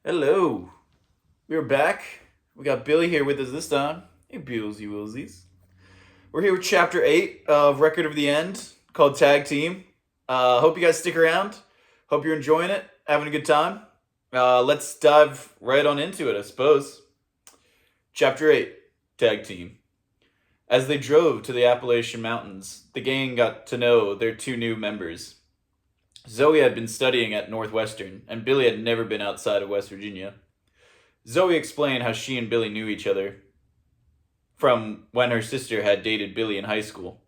Hello. We're back. We got Billy here with us this time. Hey, Billsy Willsies. We're here with Chapter 8 of Record of the End called Tag Team. Hope you guys stick around. Hope you're enjoying it, having a good time. Let's dive right on into it, I suppose. Chapter 8 Tag Team. As they drove to the Appalachian Mountains, the gang got to know their two new members. Zoe had been studying at Northwestern, and Billy had never been outside of West Virginia. Zoe explained how she and Billy knew each other from when her sister had dated Billy in high school.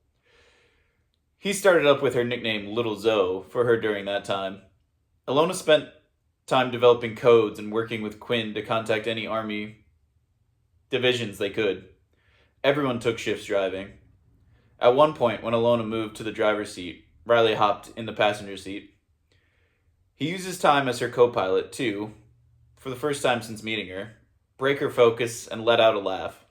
He started up with her nickname Little Zoe for her during that time. Alona spent time developing codes and working with Quinn to contact any Army divisions they could. Everyone took shifts driving. At one point, when Alona moved to the driver's seat, Riley hopped in the passenger seat. He used his time as her co-pilot to, for the first time since meeting her, break her focus and let out a laugh.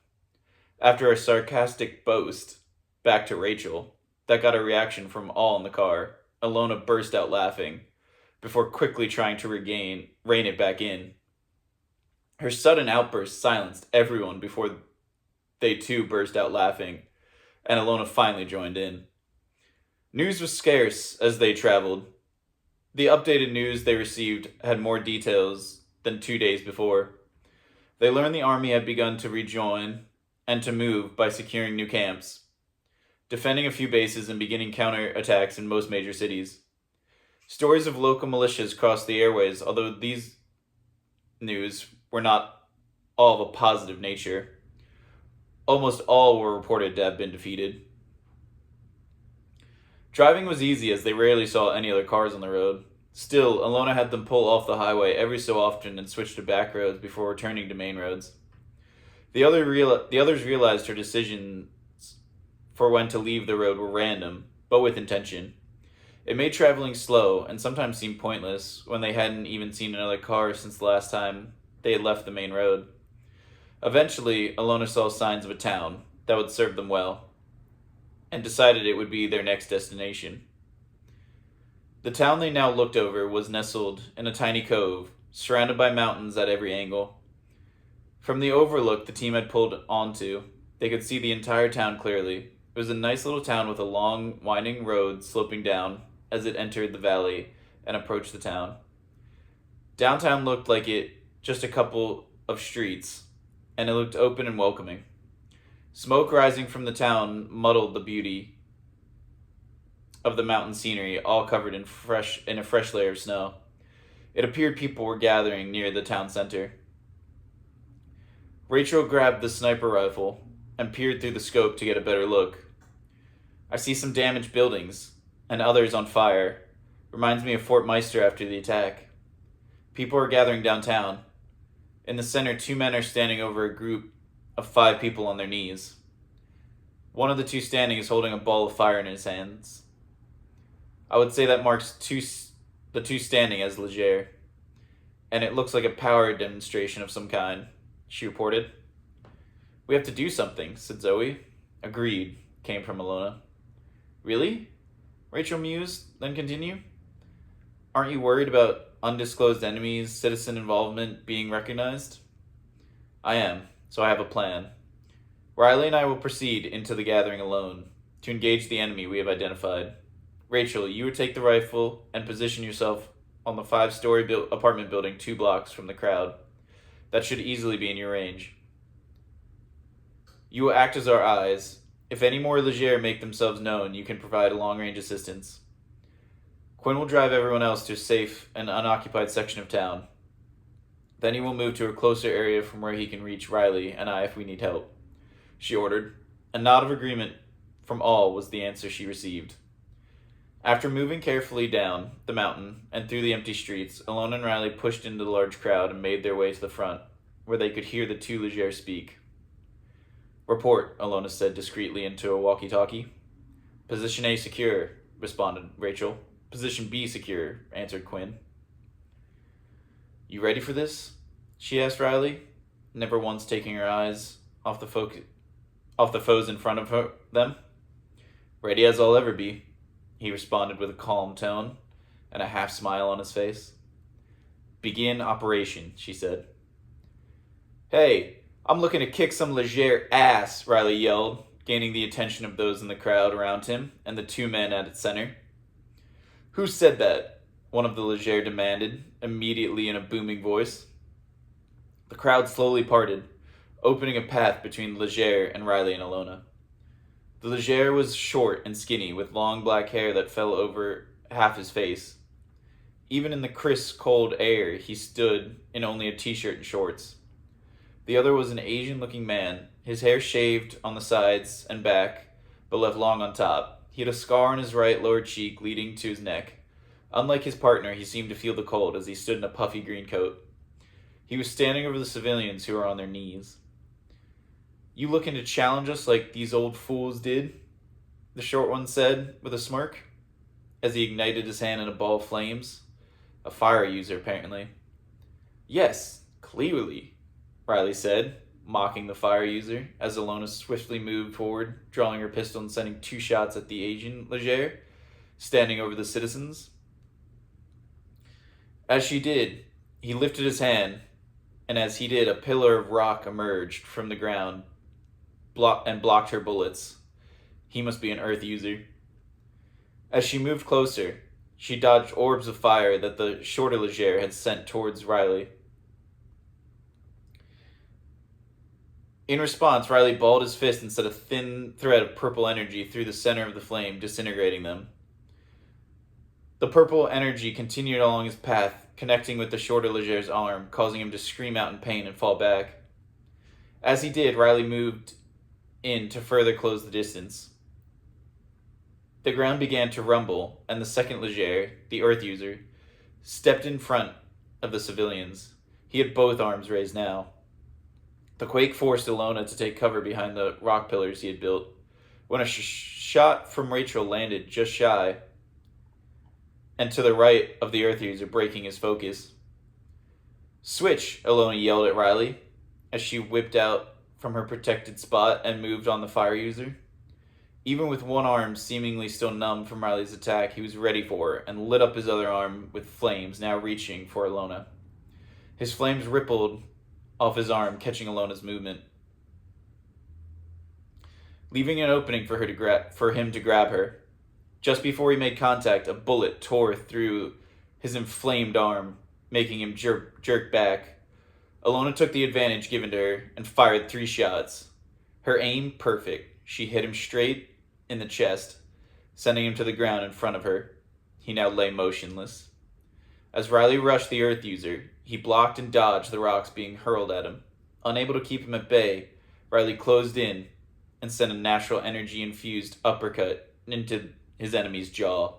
After a sarcastic boast back to Rachel that got a reaction from all in the car, Alona burst out laughing before quickly trying to rein it back in. Her sudden outburst silenced everyone before they too burst out laughing, and Alona finally joined in. News was scarce as they traveled. The updated news they received had more details than 2 days before. They learned the army had begun to rejoin and to move by securing new camps, defending a few bases and beginning counterattacks in most major cities. Stories of local militias crossed the airways, although these news were not all of a positive nature. Almost all were reported to have been defeated. Driving was easy as they rarely saw any other cars on the road. Still, Alona had them pull off the highway every so often and switch to back roads before returning to main roads. The others realized her decisions for when to leave the road were random, but with intention. It made traveling slow and sometimes seem pointless when they hadn't even seen another car since the last time they had left the main road. Eventually, Alona saw signs of a town that would serve them well, and decided it would be their next destination. The town they now looked over was nestled in a tiny cove, surrounded by mountains at every angle. From the overlook the team had pulled onto, they could see the entire town clearly. It was a nice little town with a long, winding road sloping down as it entered the valley and approached the town. Downtown looked like it just a couple of streets, and it looked open and welcoming. Smoke rising from the town muddled the beauty of the mountain scenery, all covered in a fresh layer of snow. It appeared people were gathering near the town center. Rachel grabbed the sniper rifle and peered through the scope to get a better look. I see some damaged buildings, and others on fire. Reminds me of Fort Meister after the attack. People are gathering downtown. In the center, 2 men are standing over a group of 5 people on their knees. One of the 2 standing is holding a ball of fire in his hands. I would say that marks the 2 standing as Leger, and it looks like a power demonstration of some kind, she reported. We have to do something, said Zoe. Agreed, came from Alona. Really? Rachel mused, then continued. Aren't you worried about undisclosed enemies, citizen involvement being recognized? I am. So I have a plan. Riley and I will proceed into the gathering alone to engage the enemy we have identified. Rachel, you would take the rifle and position yourself on the 5-story apartment building 2 blocks from the crowd. That should easily be in your range. You will act as our eyes. If any more Leger make themselves known, you can provide long-range assistance. Quinn will drive everyone else to a safe and unoccupied section of town. Then he will move to a closer area from where he can reach Riley and I if we need help, she ordered. A nod of agreement from all was the answer she received. After moving carefully down the mountain and through the empty streets, Alona and Riley pushed into the large crowd and made their way to the front, where they could hear the 2 Leger speak. Report, Alona said discreetly into a walkie-talkie. Position A secure, responded Rachel. Position B secure, answered Quinn. You ready for this? She asked Riley, never once taking her eyes off the foes in front of them. Ready as I'll ever be, he responded with a calm tone and a half smile on his face. Begin operation, she said. Hey, I'm looking to kick some Leger ass, Riley yelled, gaining the attention of those in the crowd around him and the two men at its center. Who said that? One of the Leger demanded, immediately in a booming voice. The crowd slowly parted, opening a path between Leger and Riley and Alona. The Leger was short and skinny, with long black hair that fell over half his face. Even in the crisp, cold air, he stood in only a t-shirt and shorts. The other was an Asian-looking man, his hair shaved on the sides and back, but left long on top. He had a scar on his right lower cheek leading to his neck. Unlike his partner, he seemed to feel the cold as he stood in a puffy green coat. He was standing over the civilians who were on their knees. You looking to challenge us like these old fools did? The short one said, with a smirk, as he ignited his hand in a ball of flames. A fire user, apparently. Yes, clearly, Riley said, mocking the fire user, as Alona swiftly moved forward, drawing her pistol and sending 2 shots at the Asian Leger, standing over the citizens. As she did, he lifted his hand, and as he did, a pillar of rock emerged from the ground and blocked her bullets. He must be an Earth user. As she moved closer, she dodged orbs of fire that the shorter Leger had sent towards Riley. In response, Riley balled his fist and set a thin thread of purple energy through the center of the flame, disintegrating them. The purple energy continued along his path, connecting with the shorter Leger's arm, causing him to scream out in pain and fall back. As he did, Riley moved in to further close the distance. The ground began to rumble, and the second Leger, the Earth user, stepped in front of the civilians. He had both arms raised now. The quake forced Alona to take cover behind the rock pillars he had built, when a shot from Rachel landed just shy, and to the right of the Earth user, breaking his focus. Switch, Alona yelled at Riley, as she whipped out from her protected spot and moved on the fire user. Even with one arm seemingly still numb from Riley's attack, he was ready for her and lit up his other arm with flames, now reaching for Alona. His flames rippled off his arm, catching Alona's movement, leaving an opening for him to grab her. Just before he made contact, a bullet tore through his inflamed arm, making him jerk back. Alona took the advantage given to her and fired 3 shots. Her aim perfect. She hit him straight in the chest, sending him to the ground in front of her. He now lay motionless. As Riley rushed the Earth user, he blocked and dodged the rocks being hurled at him. Unable to keep him at bay, Riley closed in and sent a natural energy-infused uppercut into his enemy's jaw,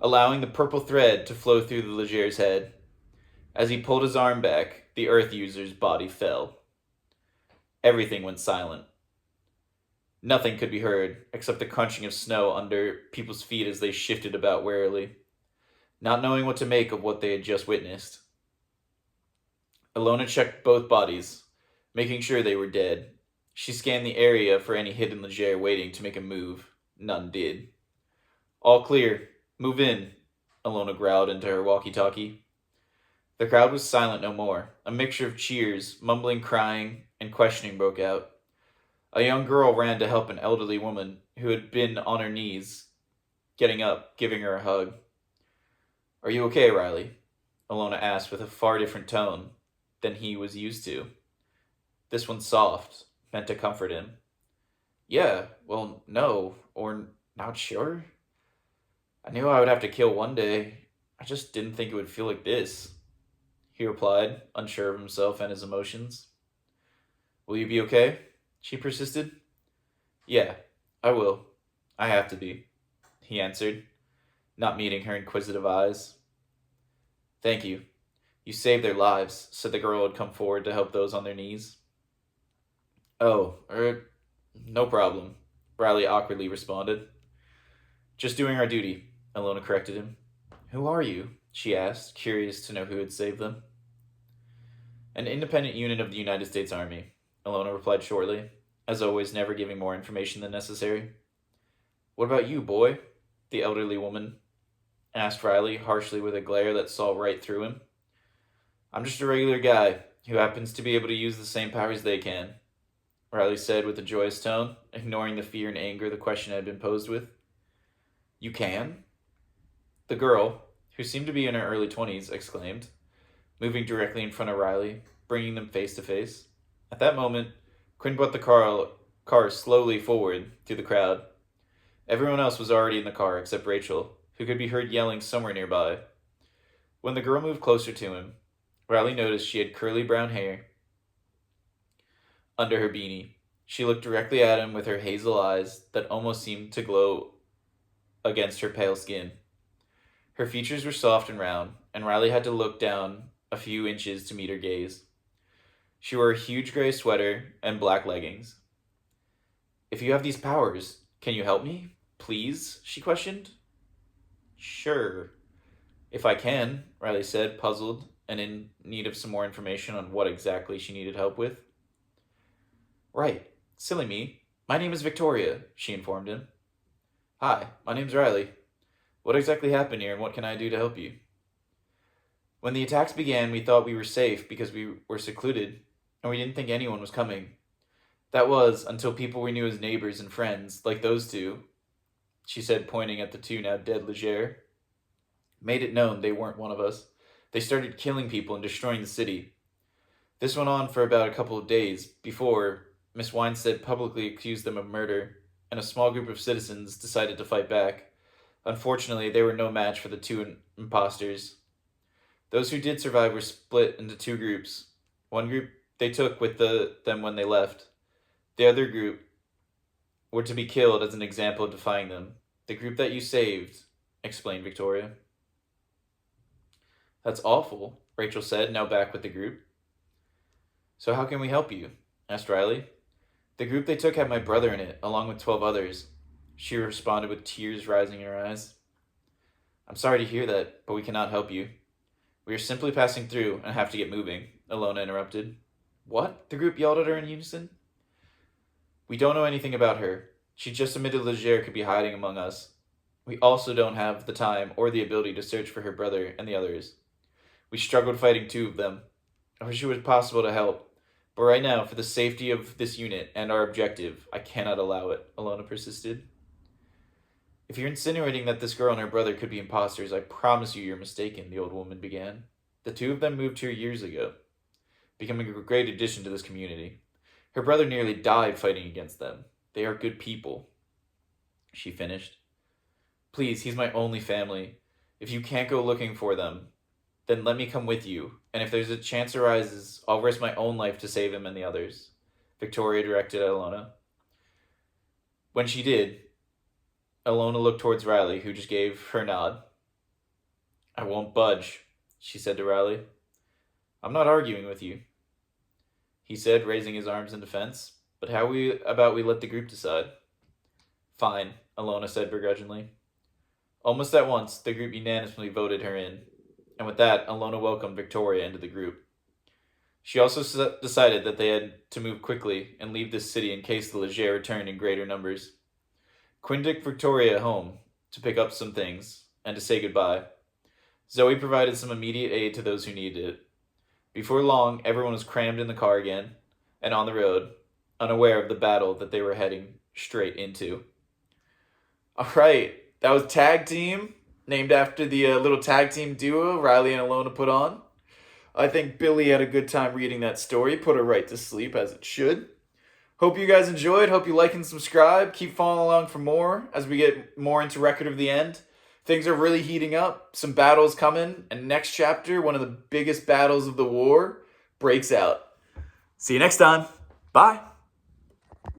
allowing the purple thread to flow through the Leger's head. As he pulled his arm back, the Earth user's body fell. Everything went silent. Nothing could be heard except the crunching of snow under people's feet as they shifted about warily, not knowing what to make of what they had just witnessed. Alona checked both bodies, making sure they were dead. She scanned the area for any hidden Leger waiting to make a move. None did. All clear. Move in, Alona growled into her walkie-talkie. The crowd was silent no more. A mixture of cheers, mumbling, crying, and questioning broke out. A young girl ran to help an elderly woman who had been on her knees, getting up, giving her a hug. Are you okay, Riley? Alona asked with a far different tone than he was used to. This one soft, meant to comfort him. Yeah, well, no, or not sure. I knew I would have to kill one day. I just didn't think it would feel like this, he replied, unsure of himself and his emotions. Will you be okay? She persisted. Yeah, I will. I have to be, he answered, not meeting her inquisitive eyes. Thank you. You saved their lives, said the girl who had come forward to help those on their knees. Oh, no problem, Riley awkwardly responded. Just doing our duty, Alona corrected him. Who are you? She asked, curious to know who had saved them. An independent unit of the United States Army, Alona replied shortly, as always never giving more information than necessary. What about you, boy? The elderly woman asked Riley harshly with a glare that saw right through him. I'm just a regular guy who happens to be able to use the same powers they can, Riley said with a joyous tone, ignoring the fear and anger the question had been posed with. You can? The girl, who seemed to be in her early 20s, exclaimed, moving directly in front of Riley, bringing them face to face. At that moment, Quinn brought the car slowly forward through the crowd. Everyone else was already in the car except Rachel, who could be heard yelling somewhere nearby. When the girl moved closer to him, Riley noticed she had curly brown hair under her beanie. She looked directly at him with her hazel eyes that almost seemed to glow against her pale skin. Her features were soft and round, and Riley had to look down a few inches to meet her gaze. She wore a huge gray sweater and black leggings. If you have these powers, can you help me? Please? She questioned. Sure. If I can, Riley said, puzzled and in need of some more information on what exactly she needed help with. Right. Silly me. My name is Victoria, she informed him. Hi, my name's Riley. What exactly happened here and what can I do to help you? When the attacks began, we thought we were safe because we were secluded and we didn't think anyone was coming. That was until people we knew as neighbors and friends, like those two, she said, pointing at the two now dead Legere, made it known they weren't one of us. They started killing people and destroying the city. This went on for about a couple of days before Miss Winstead publicly accused them of murder, and a small group of citizens decided to fight back. Unfortunately, they were no match for the two imposters. Those who did survive were split into two groups. One group they took with them when they left. The other group were to be killed as an example of defying them. The group that you saved, explained Victoria. That's awful, Rachel said, now back with the group. So how can we help you? Asked Riley. The group they took had my brother in it, along with 12 others. She responded with tears rising in her eyes. I'm sorry to hear that, but we cannot help you. We are simply passing through and have to get moving, Alona interrupted. What? The group yelled at her in unison. We don't know anything about her. She just admitted Legere could be hiding among us. We also don't have the time or the ability to search for her brother and the others. We struggled fighting two of them. I wish it was possible to help, but right now, for the safety of this unit and our objective, I cannot allow it, Alona persisted. If you're insinuating that this girl and her brother could be imposters, I promise you you're mistaken, the old woman began. The two of them moved here years ago, becoming a great addition to this community. Her brother nearly died fighting against them. They are good people, she finished. Please, he's my only family. If you can't go looking for them, then let me come with you, and if there's a chance arises, I'll risk my own life to save him and the others, Victoria directed at Alona. When she did, Alona looked towards Riley, who just gave her nod. I won't budge, she said to Riley. I'm not arguing with you, he said, raising his arms in defense, but how about we let the group decide? Fine, Alona said begrudgingly. Almost at once, the group unanimously voted her in, and with that, Alona welcomed Victoria into the group. She also decided that they had to move quickly and leave this city in case the Legere returned in greater numbers. Quinn took Victoria home to pick up some things and to say goodbye. Zoe provided some immediate aid to those who needed it. Before long, everyone was crammed in the car again and on the road, unaware of the battle that they were heading straight into. All right, that was Tag Team, named after the little tag team duo Riley and Alona put on. I think Billy had a good time reading that story, put her right to sleep as it should. Hope you guys enjoyed. Hope you like and subscribe. Keep following along for more as we get more into Record of the End. Things are really heating up. Some battles coming. And next chapter, one of the biggest battles of the war, breaks out. See you next time. Bye.